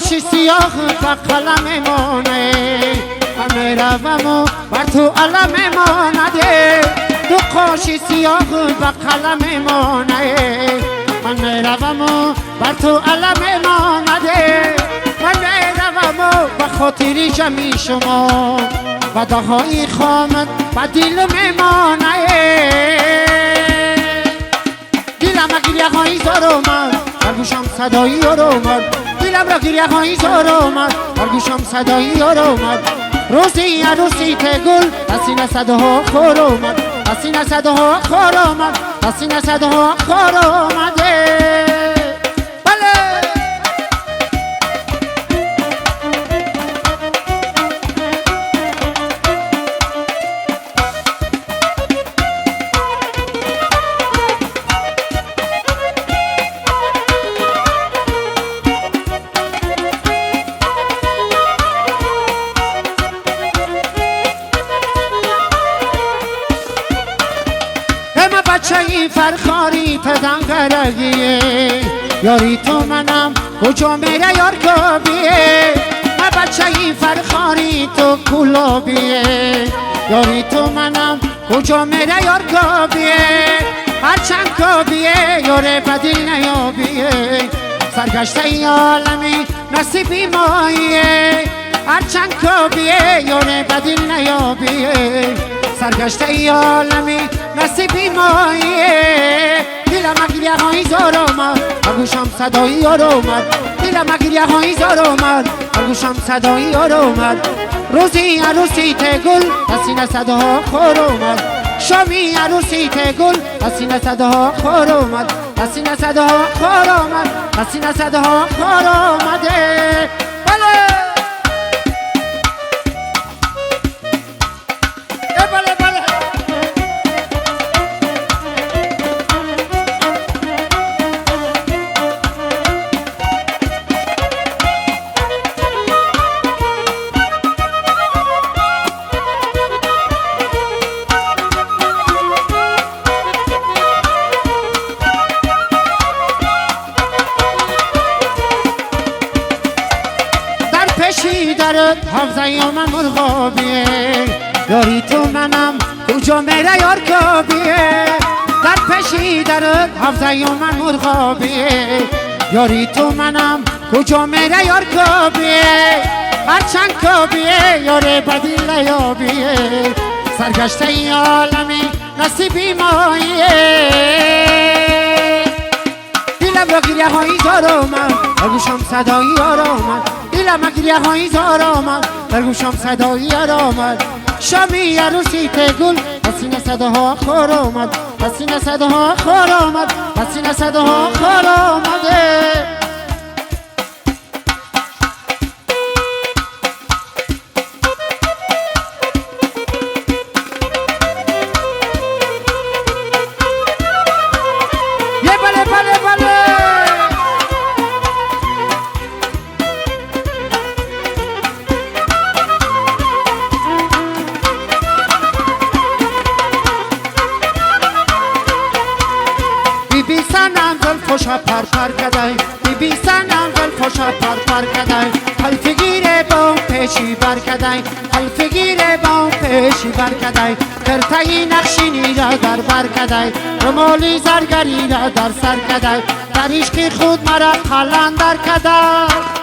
کاشی سیاه و قلم مانه همه روم و بر تو علم مانده تو کاشی سیاه و قلم مانه من روم و بر تو علم مانده من روم و به خاطری جمعی شما و دهایی خامد و دل میمانه دلم را گریه هایی زار اومد در گوشم صدایی یار اومد دلم را گریه هایی زار اومد در گوشم صدایی یار اومد روزی عروسی گل دسینه صدها خور اومد دسینه صدها خور اومد دسینه صدها خور اومده بچه ای فرخاری تدنگرگیه یاری تو منم کجا میره یار کابیه من بچه ای فرخاری تو کلابیه یاری تو منم کجا میره یار کابیه هرچند کابیه یاره بدی نیابیه سرگشته ای عالمی نصیبی ماییه هرچند کابیه یاره بدی نیابیه سرگشته ای عالمی نصیبی ماییه دلم گریه هایی زار آمد در گوشم صدایی یار اومد دلم گریه هایی زار آمد در گوشم صدایی یار اومد روزی عروسی گل دسینه صدها خور اومد شامی عروسی گل دسینه صدها خور اومد دسینه صدها خور اومد دسینه صدها خور اومده بله پشی درت حفظه من مرغابیه یاری تو منم کجا میره یار کابیه در پشی درت حفظه من مرغابیه یاری تو منم کجا میره یار کابیه هرچند کابیه یاره بدی لیابیه سرگشته ای عالمی نصیبی ماییه دلم را گریه هایی زار اومد در گوشم صدایی یار آمد دلم گریه هایی زار آمد در گوشم صدایی یار آمد شامی عروسی گل دسینه صدها خور آمد دسینه صدها خور آمد دسینه صدها خور آمده بی سنم زلفوشا پر پر کدای بی سنم زلفوشا پر پر کدای حلفگیر با پیشی بر کدای حلفگیر با پیشی بر کدای کرتای نقشینی را در بر کدای رمالی زرگری را در سر کدای در عشق خود مرا قلندر کدای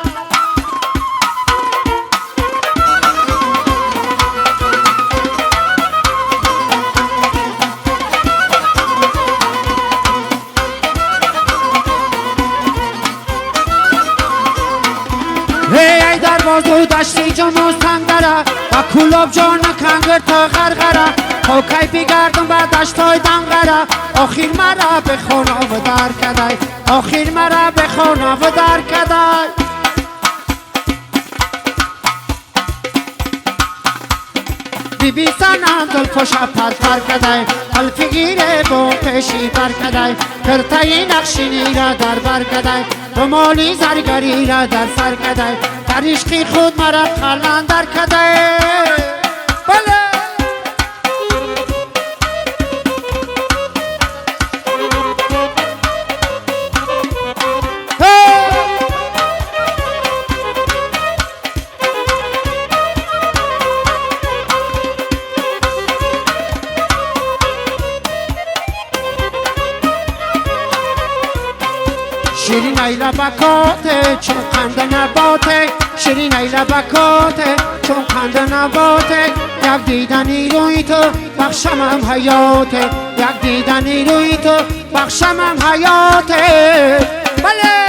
ای در بازو دشتی جمو سنگره و کلاب جان کنگر تا غرغره تا کی بگردم به دشتای دنگره آخیر مرا به خانه و در کدای آخیر مرا به خانه و در کدای بی سنم زلفوشا پر پر کدای حلفگیر با پیشی بر کدای کرتای نقشینی را در بر کدای رمالی زرگری را در سر کدای در عشق خود مرا قلندر کدای بله شیرین ای لبکاته چون قند نباته شیرین ای لبکاته چون قند نباته یک دیدنی روی تو بخشمم حیاته یک دیدنی روی تو بخشمم حیاته بله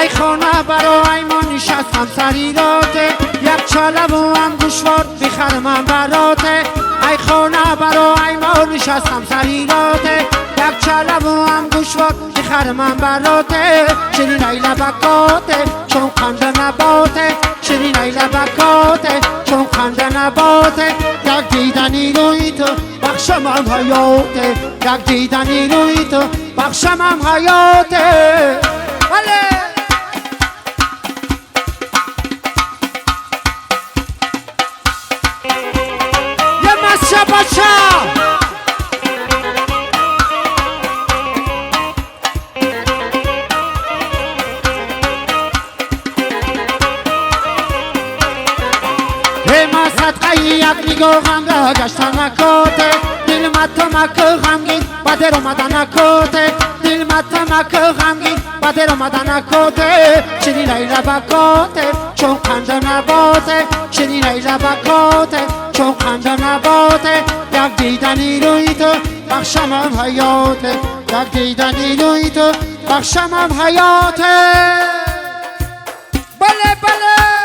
ای خانه برای ما نشستم سریراته یک چاله و هم گوشوار بخرمم براته ای خانه برای ما نشستم سریراته یک چاله و هم گوشوار بخرمم براته شیرین ای لبکاته چون قند نباته شیرین ای لبکاته چون قند نباته یک دیدنی روی تو بخشمم حیاته یک دیدنی روی تو بخشمم حیاته بله بچه ما صدقه یک نگاهم را گشتن نکاته دل مکه غمگین با در اومدن نکاته دل مکه غمگین با در اومدن نکاته شیرین ای لبکاته چون قند نباته شیرین ای لبکاته چون قند نباته یک دیدنی روی تو بخشمم حیاته یک دیدنی روی تو بخشمم حیاته بله بله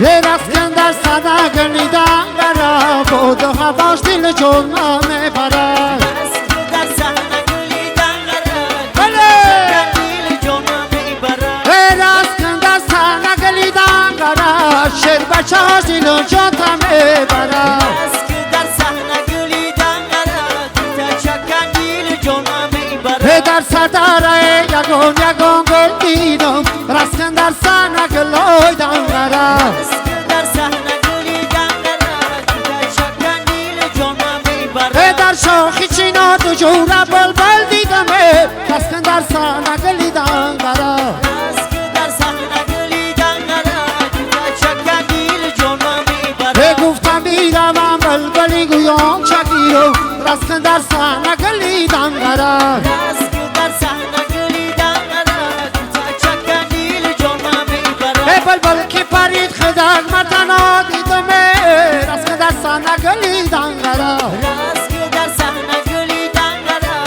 یه رفتن در صدا گلیدن برا بود و هواش دل جرمه میبرد در صدا گلیدن برا دل جرمه میبرد یه رفتن در صدا گلیدن برا شیر بچه هاش دل جاتا میبرد در صدا گلیدن برا چکن دل جرمه میبرد در صدا رای یگون گل دیدم رفتن در صدا گلیدن برا در شاخی چینا تو جورا بلبل دیدمه کسکن در سانه گلیدن برا در سانه گلیدن برا چکن دیل جونا میبرا گفتم بیرم بلبلی گویان چکیرو رسکن در سانه گلیدن برا در سانه گلیدن برا چکن دیل جونا میبرا بلبل که پرید خداگ متنا دیدمه رسکن در سانه گلیدن برا رسکن در سانه گلیدن برا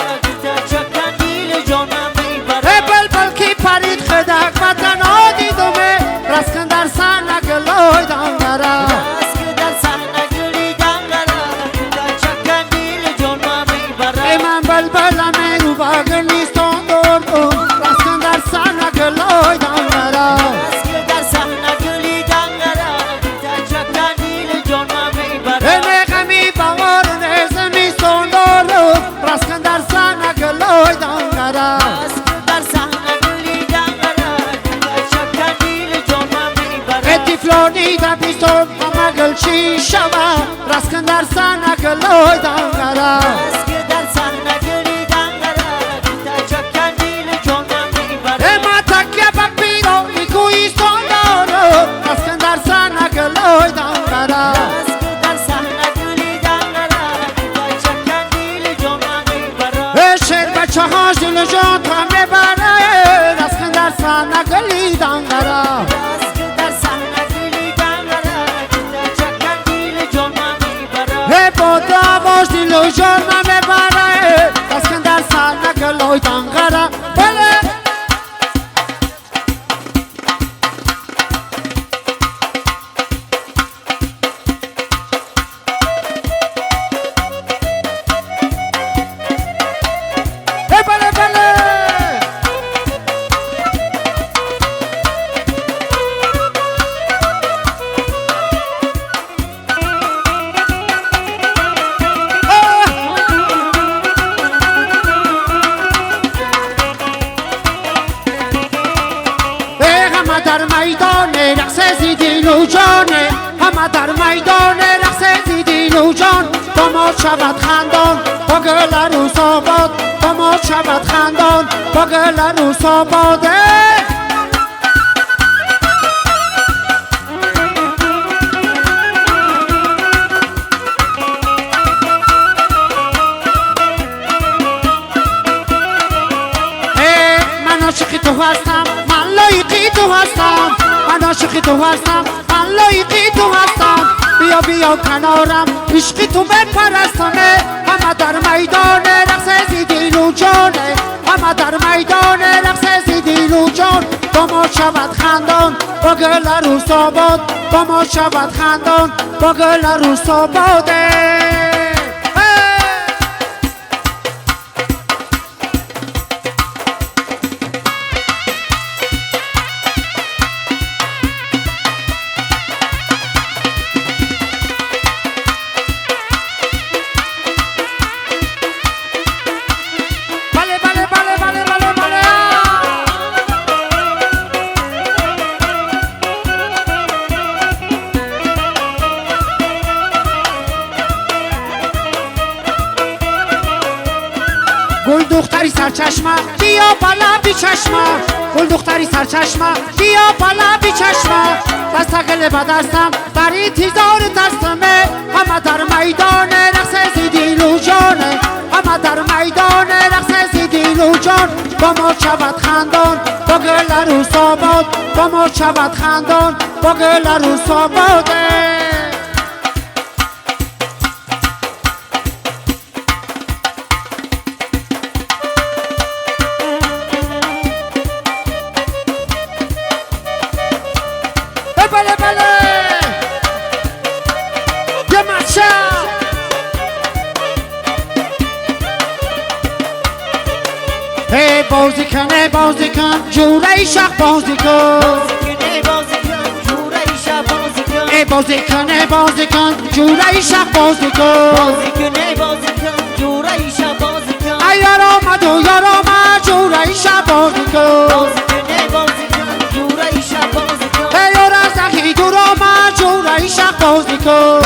در سانه گلیدن برا چکن دیل جونا میبرا ای من بلبلم رو باگر نیستم دردم رسکن در سانه گلیدن برا در سانه گلیدن برا چکن دیل جونا میبرا ای میغمی باور نیزم نیستم دردم رسکن در سانه گلیدن برا فلانی در بیستم همه گلچی شما رسکن در سانه گلیدن برا در سانه گلیدن برا چکن دیل جونا میبرا ما تکیه بک بیرو نیکوی ساندارو رسکن در سانه گلیدن برا در سانه گلیدن برا چکن دیل جونا میبرا شیر بچه هاش دل جاتا میبرا رسکن در سانه گلیدن برا با دواش دل و جان میدان رقص زیدیلو جانه، همه در میدان رقص زیدیلو جان. داماد شود خندان با گل عروس آباد، داماد شود خندان با گل عروس آباده. من عاشق تو هستم، من لایقی تو هستم، من عاشق تو هستم، من لایقی تو هستم. بیا بیا کنارم عشقی تو بپرستانه، همه در میدان رقص زیدیلو جانه، همه در میدان رقص زیدیلو جان. داماد شود خندان با گل عروس آباد، داماد شود خندان با گل عروس آباده. گل دختری سرچشمه بیا بالا بی چشمه، گل دختری سرچشمه بیا بالا بی چشمه. دست گل به دستم بری تیزار دستمه، همه در میدان رقص زیدیلو جانه، همه در میدان رقص زیدیلو جان. داماد شود خندان با گل عروس آباد، داماد شود خندان با گل عروس آباده. بله بله یه مچه بازی کنه بازی کن جوره شق بازی کن، بازی کنه بازی کن جوره شق بازی کن، یار آمد و یار آمد جوره شق بازی کن، دور آمد جوره شق بازی کن،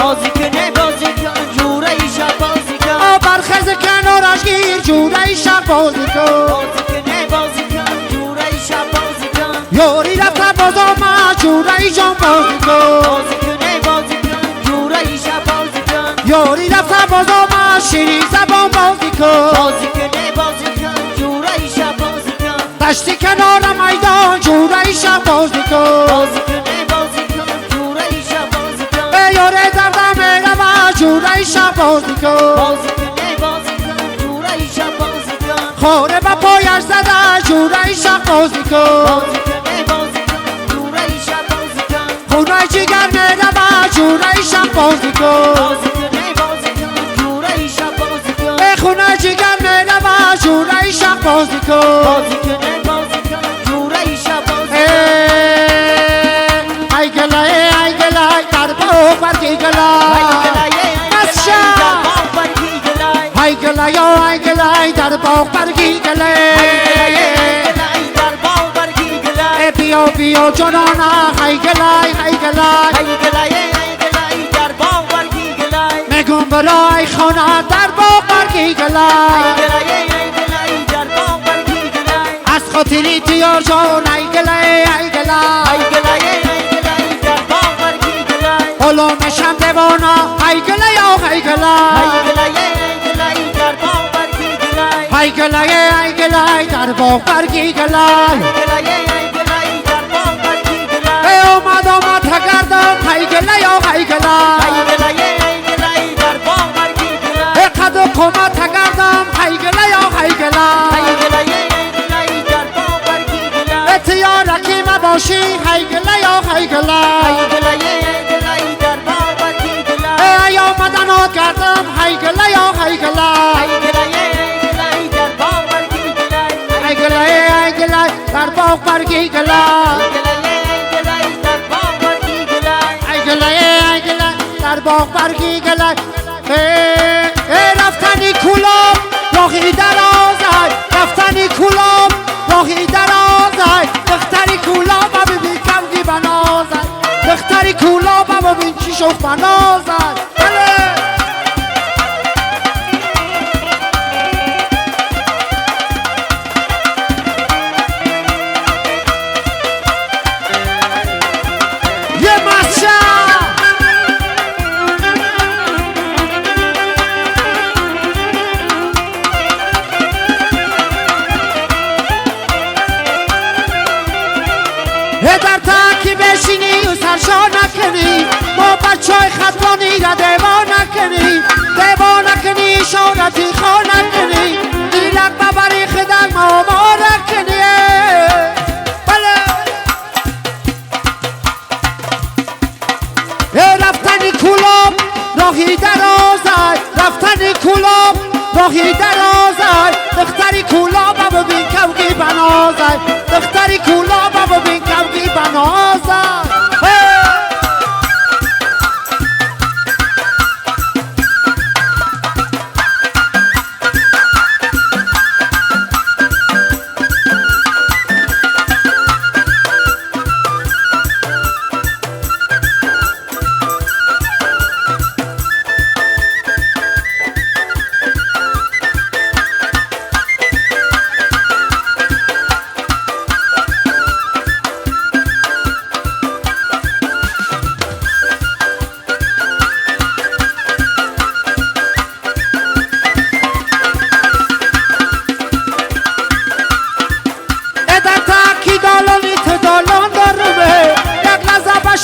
برخز کنارش گیر جوره شق بازی کن، یاری رفت باز آمد جوره جان بازی کن، یاری رفت باز آمد شیرین زبان بازی کن، دشتی کنار میدان جوره شق بازی کن، یاره دردم روا جوره شق بازی کن، خوره با پایش زده جوره شق بازی کن، خونه جگر روا جوره شق بازی کن، خونه جگر روا جوره شق بازی کن. ای گلای ای گلای در باغ برگی گلای ای گلای ای گلای در باغ برگی گلای بیا بیا جنانا ای گلای ای گلای میگم برای خانه در باغ برگی گلای از خاطری تیار جان ای گلای ای گلای حالا میشم دیوانا ای گلای ای گلای ای گلای ای گلای در باغ برگی گلای ای اومد اومد گردم ای گلای ای گلای ای قد و قامت گردم ای گلای ای گلای ای تیارکی مباشی ای گلای ای گلای ای آمدن آد گردم ای گلای ای گلای ای گلای ای گلای در باغ برگی گلای ای گلای ای گلای در باغ برگی گلای رفتنی کلام راهی درازای رفتنی کلام راهی درازای دختری کلام ببی کم گیبه کنی ما بچه های خطانی را دیوانه کنی دیوانه کنی شورتی خانه کنی دیلک ببری خدر ما کنی بله رفتنی کلاب راهی درازه رفتنی کلاب راهی درازه دختری کلاب ببین کوگی بنازه دختری کلاب ببین کوگی بنازه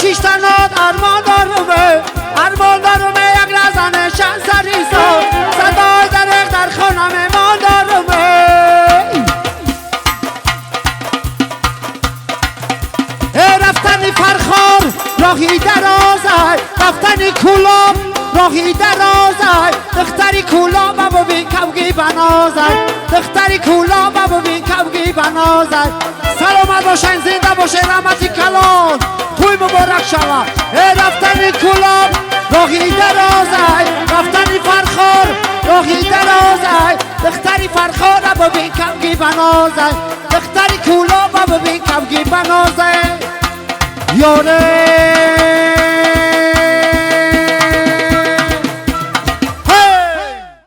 شیش تنات ارمان دارمه یک لحظه نشن سریزا صدای درق در خانم ما دارمه رفتنی فرخار راهی درازه رفتنی کلاب راهی درازه دختری کلاب ببین کوگی بنازه دختری کلاب ببین کوگی بنازه سلامت باشین زنده باشه رحمتی کلان توی مبارک شود رفتنی کلاب راهی درازه رفتنی فرخار راهی درازه دختری فرخار ببین کوگی بنازه دختری کلاب ببین کوگی بنازه یاره